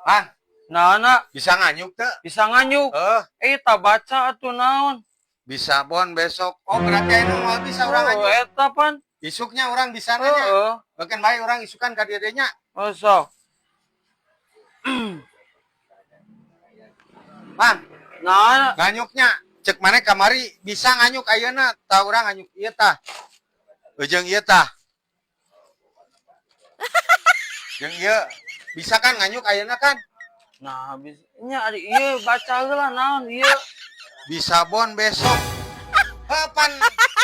Han, Nah, bisa nganyuk teh? bisa nganyuk. Tak baca atuh naon. Bisa bon besok. Oh, berarti anu mau bisa orang nganyuk. Eta pan. Isuknya orang bisa nanya. Bahkan baik orang isukan ka dirinya. Sok. Man, Nah, nganyuknya cek mana kamari bisa nganyuk ayeuna tah urang nganyuk ieu tah. Jeung ieu tah. Jeung ieu bisa kan nganyuk ayeuna kan? Nah, nya ari ieu baca heula naon ieu. Bisa bon besok. Pan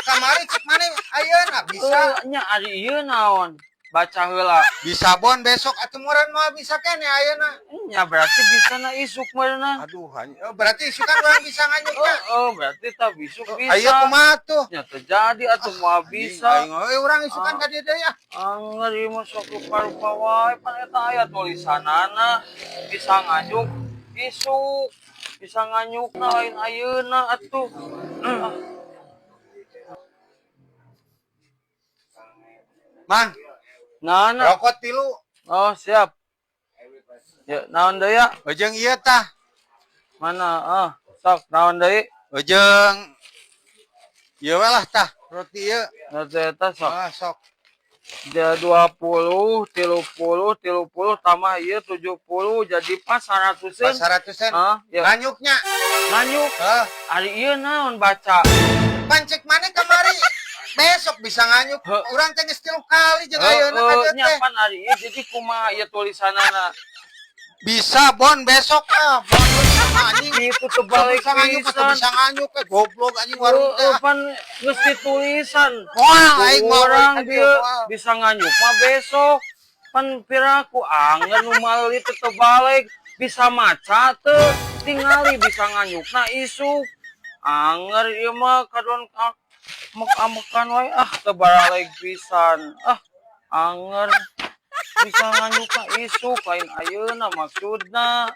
kamari cek mana ayeuna bisa. Nya ari ieu naon? Baca heula. Bisa bon besok atuh meureun mah bisa kene ayeuna. Nya berarti bisa na isuk meureunna. Aduh, berarti isukan orang bisa nganyuk ya? Berarti tak isuk bisa. Ayo kumaha tuh? Nya terjadi atuh moal bisa. Orang isukan ka dieu ya. Angger ieu mah sok rupa-rupa wae pan eta aya tulisanana bisa nganyuk isuk. Bisa nganyukna lain ayeuna atuh. Mang, Nah, rokok tilu. Oh, siap. Ya, naon deui ya? Ojeng ieu tah. Mana? Sok naon deui? Ojeng ieu lah tah, roti ieu. Roti eta sok. Sok. Dia 20, 30 tambah ieu 70 jadi pas 100-an. 100-an. Ya. Nganyuknya. Nganyuk. Ari ieu naon baca? Pancek mana kamari? Besok bisa nganyuk. Urang teh geus 3 kali jeung ayeuna ka dieu teh. Nya pan ari ieu jadi kumaha ieu tulisanana? Bisa bon besok bon anjing itu tebal bisa nganyuk atau bisa nganyuk goblok anjing warung teh pan geus ditulisan wah aing orang dia bisa nganyuk mah besok pan piraku angger nu maleuli teh tebalik bisa maca teu tingali bisa nganyukna isuk angger ieu mah kadon mek-amekan wae teu baraleg pisan angger bisa nganyukna isuk lain ayeuna maksudna